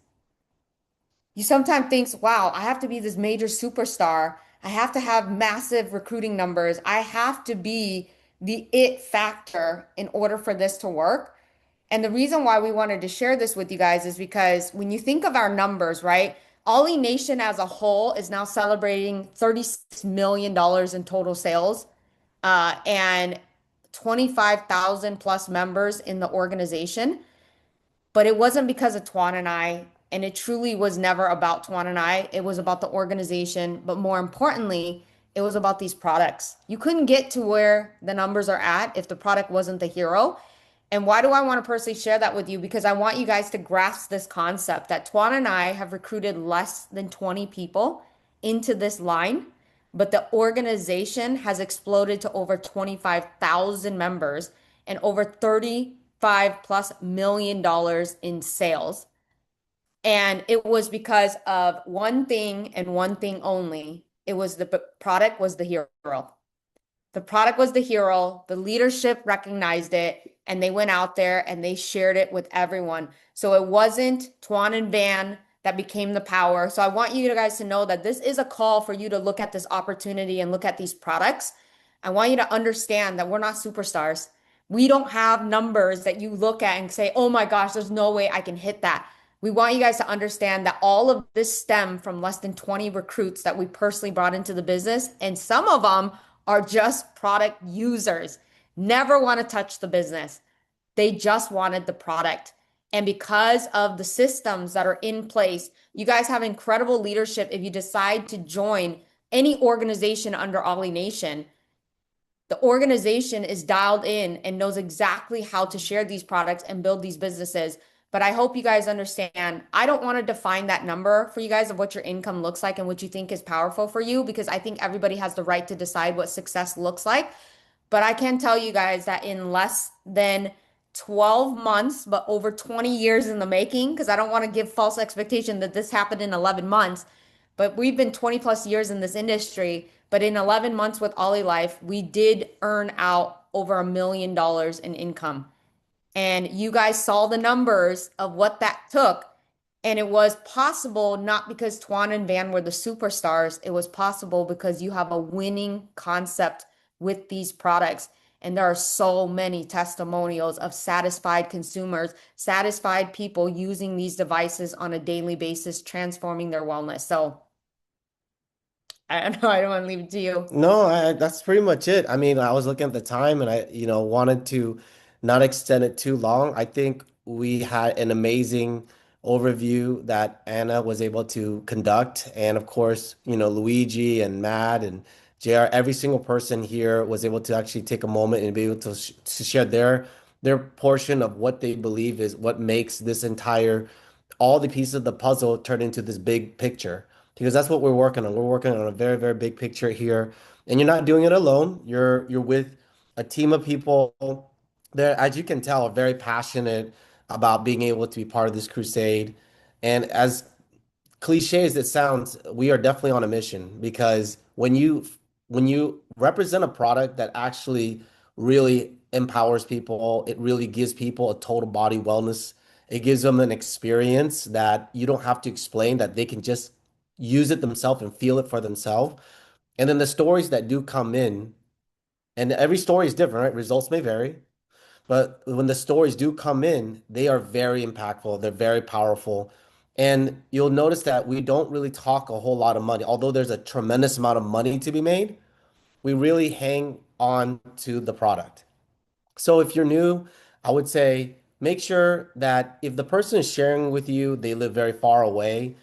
you sometimes think, wow, I have to be this major superstar. I have to have massive recruiting numbers. I have to be the it factor in order for this to work. And the reason why we wanted to share this with you guys is because when you think of our numbers, right? Ollie Nation as a whole is now celebrating $36 million in total sales. And 25,000 plus members in the organization. But it wasn't because of Tuan and I, and it truly was never about Tuan and I. It was about the organization, but more importantly, it was about these products. You couldn't get to where the numbers are at if the product wasn't the hero. And why do I want to personally share that with you? Because I want you guys to grasp this concept that Tuan and I have recruited less than 20 people into this line, but the organization has exploded to over 25,000 members and over 35 plus $1 million in sales. And it was because of one thing and one thing only. It was the product was the hero. The product was the hero. The leadership recognized it and they went out there and they shared it with everyone. So it wasn't Tuan and Van that became the power. So I want you guys to know that this is a call for you to look at this opportunity and look at these products. I want you to understand that we're not superstars. We don't have numbers that you look at and say, oh my gosh, there's no way I can hit that. We want you guys to understand that all of this stemmed from less than 20 recruits that we personally brought into the business. And some of them are just product users, never want to touch the business. They just wanted the product. And because of the systems that are in place, you guys have incredible leadership. If you decide to join any organization under Ollie Nation, the organization is dialed in and knows exactly how to share these products and build these businesses. But I hope you guys understand, I don't want to define that number for you guys of what your income looks like and what you think is powerful for you, because I think everybody has the right to decide what success looks like. But I can tell you guys that in less than 12 months, but over 20 years in the making, because I don't want to give false expectation that this happened in 11 months, but we've been 20 plus years in this industry. But in 11 months with OlyLife, we did earn out over $1 million in income. And you guys saw the numbers of what that took. And it was possible not because Tuan and Van were the superstars. It was possible because you have a winning concept with these products. And there are so many testimonials of satisfied consumers, satisfied people using these devices on a daily basis, transforming their wellness. So I don't know. I don't want to leave it to you. No, that's pretty much it. I mean, I was looking at the time and I, wanted to not extend it too long. I think we had an amazing overview that Anna was able to conduct. And of course, Luigi and Matt and JR, every single person here was able to actually take a moment and be able to share their portion of what they believe is what makes this entire, all the pieces of the puzzle turn into this big picture, because that's what we're working on. We're working on a very, very big picture here. And you're not doing it alone. You're with a team of people that, as you can tell, are very passionate about being able to be part of this crusade. And as cliche as it sounds, we are definitely on a mission, because when you represent a product that actually really empowers people, it really gives people a total body wellness. It gives them an experience that you don't have to explain, that they can just use it themselves and feel it for themselves. And then the stories that do come in, and every story is different, right? Results may vary, but when the stories do come in, they are very impactful. They're very powerful. And you'll notice that we don't really talk a whole lot of money. Although there's a tremendous amount of money to be made, we really hang on to the product. So if you're new, I would say make sure that if the person is sharing with you, they live very far away.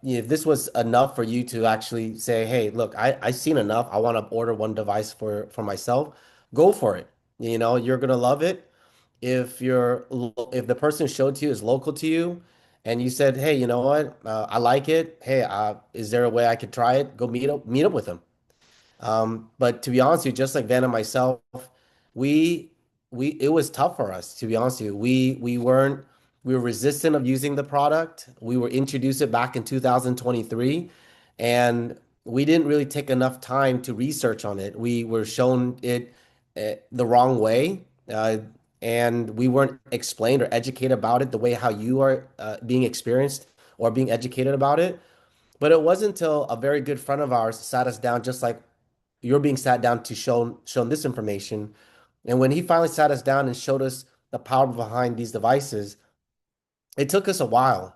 If this was enough for you to actually say, hey, look, I've seen enough. I want to order one device for myself. Go for it. You're gonna love it. If the person showed to you is local to you, and you said, hey, you know what, I like it. Hey, is there a way I could try it? Go meet up with them. But to be honest with you, just like Van and myself, we it was tough for us, to be honest with you. We were resistant of using the product. We were introduced it back in 2023, and we didn't really take enough time to research on it. We were shown it the wrong way, and we weren't explained or educated about it the way how you are being experienced or being educated about it. But it wasn't until a very good friend of ours sat us down, just like you're being sat down to shown this information. And when he finally sat us down and showed us the power behind these devices, it took us a while.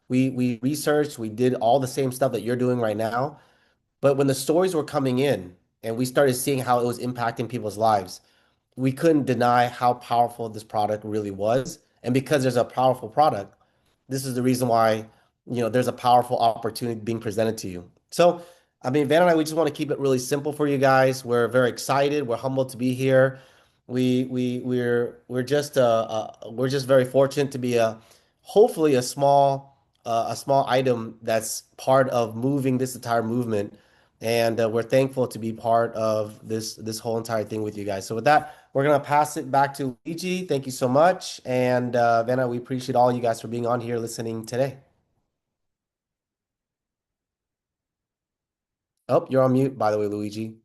We researched, we did all the same stuff that you're doing right now. But when the stories were coming in and we started seeing how it was impacting people's lives, we couldn't deny how powerful this product really was. And because there's a powerful product, this is the reason why, there's a powerful opportunity being presented to you. So, I mean, Van and I, we just want to keep it really simple for you guys. We're very excited. We're humbled to be here. We're just very fortunate to be hopefully a small item that's part of moving this entire movement, and we're thankful to be part of this whole entire thing with you guys. So with that, we're gonna pass it back to Luigi. Thank you so much, and Vanna, we appreciate all you guys for being on here listening today. Oh, you're on mute, by the way, Luigi.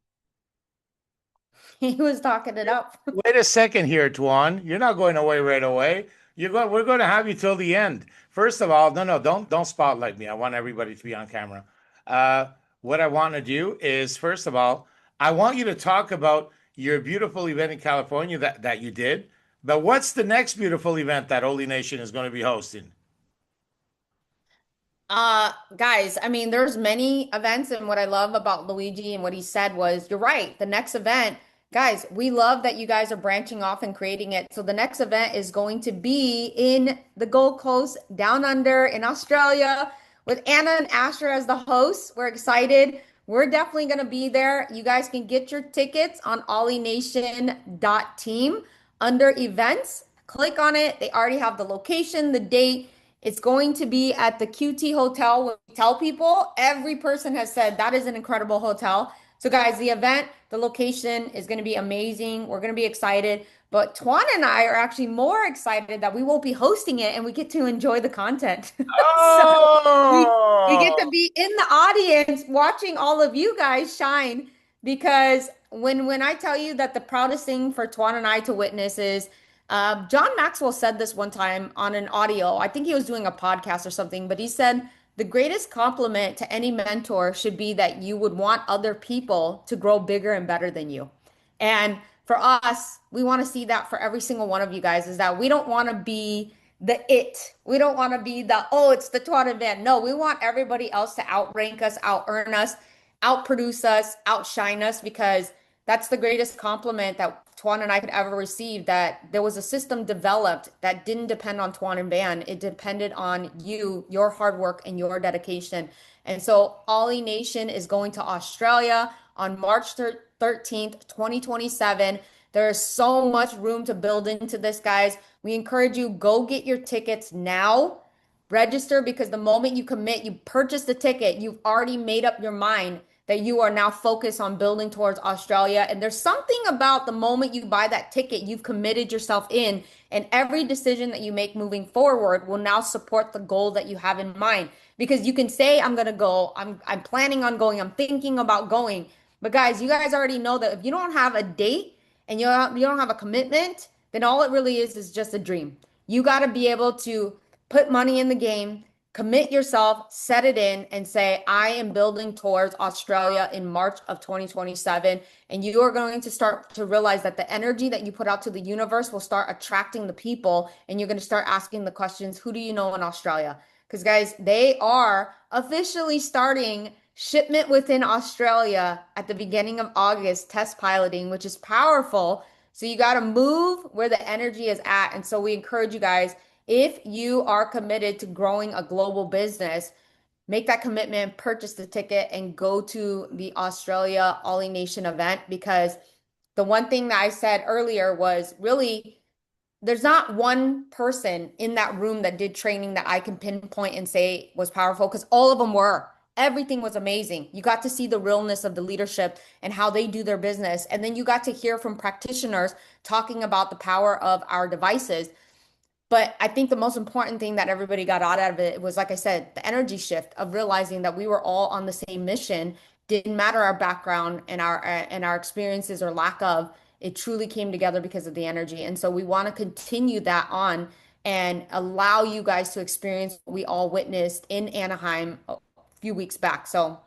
He was talking it up. Wait a second here, Tuan. You're not going away right away. We're going to have you till the end. First of all, no, don't spotlight me. I want everybody to be on camera. Uh, what I want to do is, first of all, I want you to talk about your beautiful event in California that you did. But what's the next beautiful event that Holy Nation is going to be hosting? Guys, I mean, there's many events, and what I love about Luigi and what he said was, you're right. The next event, guys, we love that you guys are branching off and creating it. So the next event is going to be in the Gold Coast, down under in Australia, with Anna and Asher as the hosts. We're excited. We're definitely going to be there. You guys can get your tickets on olynation.team under events. Click on it. They already have the location, the date. It's going to be at the QT Hotel. When we tell people, every person has said that is an incredible hotel. So, guys, the event, the location is going to be amazing. We're going to be excited. But Tuan and I are actually more excited that we won't be hosting it and we get to enjoy the content. So we get to Oh, be in the audience watching all of you guys shine, because when I tell you that the proudest thing for Tuan and I to witness is John Maxwell said this one time on an audio. I think he was doing a podcast or something, but he said the greatest compliment to any mentor should be that you would want other people to grow bigger and better than you. And for us, we want to see that for every single one of you guys, is that we don't want to be the it. We don't want to be the, oh, it's the Tuan event. No, we want everybody else to outrank us, out earn us, outproduce us, outshine us, because that's the greatest compliment that Tuan and I could ever receive, that there was a system developed that didn't depend on Tuan and Van. It depended on you, your hard work, and your dedication. And so Ollie Nation is going to Australia on March 13th, 2027. There is so much room to build into this, guys. We encourage you, go get your tickets now. Register, because the moment you commit, you purchase the ticket, you've already made up your mind that you are now focused on building towards Australia. And there's something about the moment you buy that ticket, you've committed yourself in, and every decision that you make moving forward will now support the goal that you have in mind. Because you can say, I'm going to go, I'm planning on going, I'm thinking about going. But guys, you guys already know that if you don't have a date and you don't have a commitment, then all it really is just a dream. You got to be able to put money in the game, commit yourself, set it in, and say, I am building towards Australia in March of 2027. And you are going to start to realize that the energy that you put out to the universe will start attracting the people. And you're going to start asking the questions, who do you know in Australia? Because, guys, they are officially starting shipment within Australia at the beginning of August, test piloting, which is powerful. So you got to move where the energy is at. And so we encourage you guys, if you are committed to growing a global business, make that commitment, purchase the ticket, and go to the Australia Ollie Nation event. Because the one thing that I said earlier was, really, there's not one person in that room that did training that I can pinpoint and say was powerful, because all of them were. Everything was amazing. You got to see the realness of the leadership and how they do their business. And then you got to hear from practitioners talking about the power of our devices. But I think the most important thing that everybody got out of it was, like I said, the energy shift of realizing that we were all on the same mission. Didn't matter our background and our experiences or lack of. It truly came together because of the energy. And so we want to continue that on and allow you guys to experience what we all witnessed in Anaheim a few weeks back. So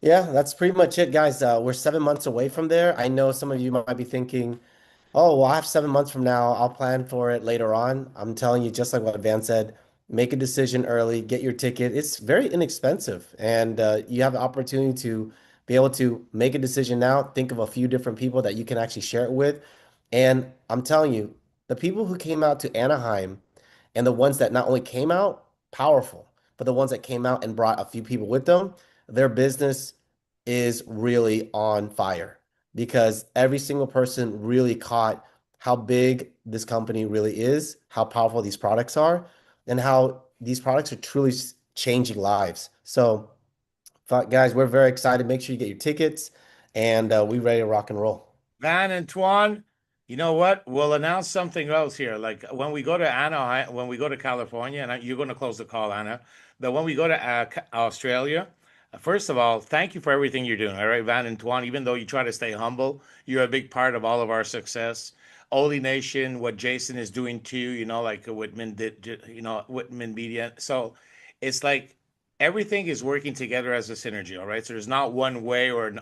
Yeah, that's pretty much it, guys. We're 7 months away from there. I know some of you might be thinking, oh, well, I have 7 months from now. I'll plan for it later on. I'm telling you, just like what Van said, make a decision early, get your ticket. It's very inexpensive, and you have the opportunity to be able to make a decision now. Think of a few different people that you can actually share it with. And I'm telling you, the people who came out to Anaheim and the ones that not only came out powerful, but the ones that came out and brought a few people with them, their business is really on fire because every single person really caught how big this company really is, how powerful these products are, and how these products are truly changing lives. So, guys, we're very excited. Make sure you get your tickets, and we're ready to rock and roll. Van and Tuan, you know what? We'll announce something else here. Like when we go to Anaheim, when we go to California, and you're going to close the call, Anna. But when we go to Australia, first of all, thank you for everything you're doing. All right, Van and Tuan, even though you try to stay humble, you're a big part of all of our success. Oli Nation, what Jason is doing too, like Whitman did, Whitman Media. So it's like everything is working together as a synergy. All right. So there's not one way or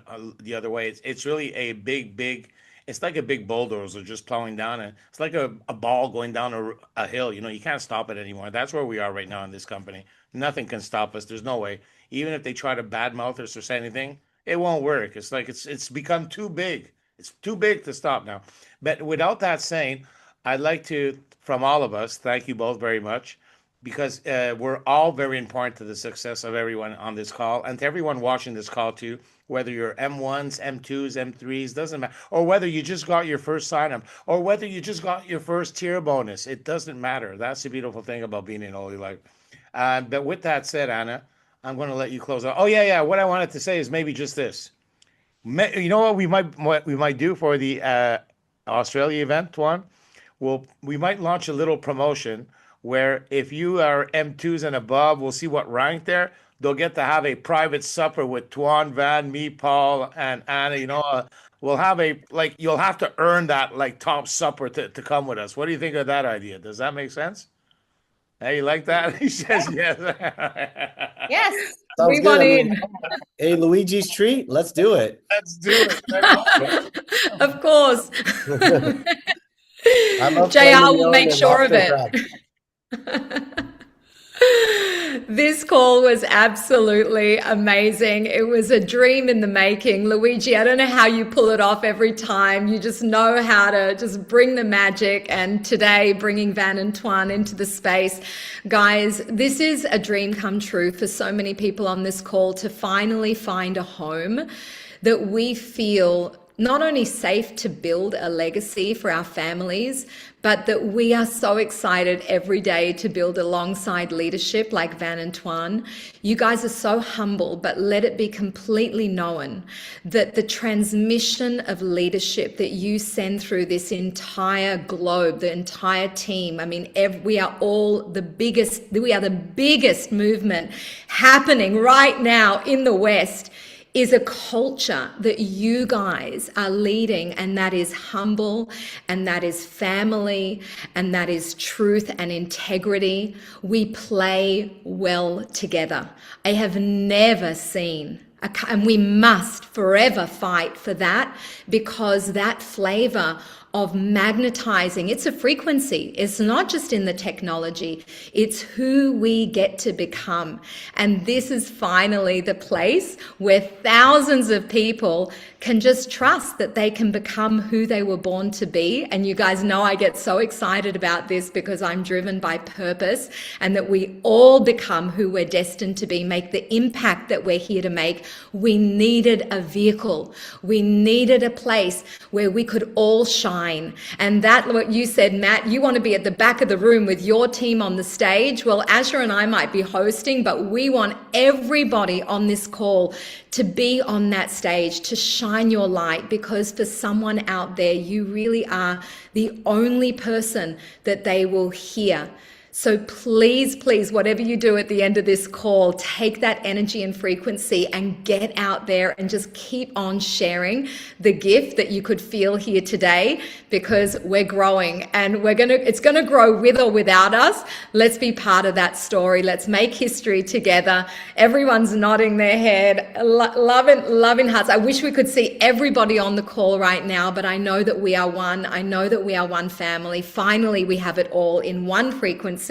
the other way. It's really a big, it's like a big bulldozer just plowing down. And it's like a ball going down a hill. You can't stop it anymore. That's where we are right now in this company. Nothing can stop us. There's no way. Even if they try to badmouth us or say anything, it won't work. It's like it's become too big. It's too big to stop now. But without that saying, I'd like to, from all of us, thank you both very much because we're all very important to the success of everyone on this call and to everyone watching this call too, whether you're M1s, M2s, M3s, doesn't matter, or whether you just got your first sign-up, or whether you just got your first tier bonus. It doesn't matter. That's the beautiful thing about being in OlyLife. But with that said, Anna, I'm going to let you close out. Oh, yeah. What I wanted to say is maybe just this. You know what we might do for the Australia event, Tuan? We might launch a little promotion where if you are M2s and above, we'll see what rank there. They'll get to have a private supper with Tuan, Van, me, Paul, and Anna. We'll have you'll have to earn that top supper to come with us. What do you think of that idea? Does that make sense? Hey, you like that? He says yes. Yes. Sounds We good. want I in. mean, hey, Luigi's treat. Let's do it. Let's do it. Of course. I love JR filet will mignon make and sure of lobster it. crab. This call was absolutely amazing. It was a dream in the making. Luigi, I don't know how you pull it off every time. You just know how to just bring the magic. And today, bringing Van and Tuan into the space. Guys, this is a dream come true for so many people on this call to finally find a home that we feel not only safe to build a legacy for our families, but that we are so excited every day to build alongside leadership like Van and Tuan. You guys are so humble, but let it be completely known that the transmission of leadership that you send through this entire globe, the entire team, I mean, we are the biggest movement happening right now in the West, is a culture that you guys are leading, and that is humble, and that is family, and that is truth and integrity. We play well together. I have never seen, and we must forever fight for that, because that flavor of magnetizing, it's a frequency. It's not just in the technology, it's who we get to become. And this is finally the place where thousands of people can just trust that they can become who they were born to be. And you guys know I get so excited about this because I'm driven by purpose, and that we all become who we're destined to be, make the impact that we're here to make. We needed a vehicle. We needed a place where we could all shine. And that, what you said, Matt, you want to be at the back of the room with your team on the stage. Well, Asher and I might be hosting, but we want everybody on this call to be on that stage, to shine your light, because for someone out there, you really are the only person that they will hear. So please, whatever you do at the end of this call, take that energy and frequency and get out there and just keep on sharing the gift that you could feel here today, because we're growing, and it's gonna grow with or without us. Let's be part of that story. Let's make history together. Everyone's nodding their head, loving hearts. I wish we could see everybody on the call right now, but I know that we are one. I know that we are one family. Finally, we have it all in one frequency.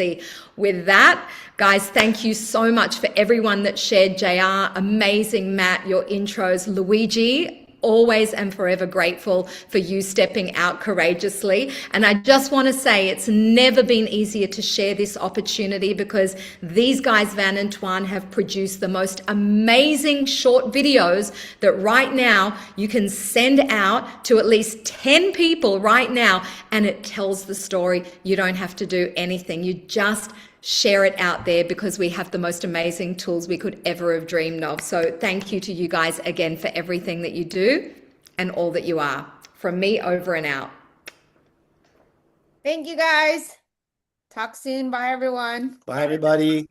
With that, guys, thank you so much for everyone that shared. JR, amazing. Matt, your intros. Luigi, always and forever grateful for you stepping out courageously. And I just want to say it's never been easier to share this opportunity, because these guys, Van and Tuan, have produced the most amazing short videos that right now you can send out to at least 10 people right now, and it tells the story. You don't have to do anything. You just share it out there, because we have the most amazing tools we could ever have dreamed of. So thank you to you guys again for everything that you do and all that you are. From me, over and out. Thank you guys. Talk soon. Bye, everyone. Bye, everybody.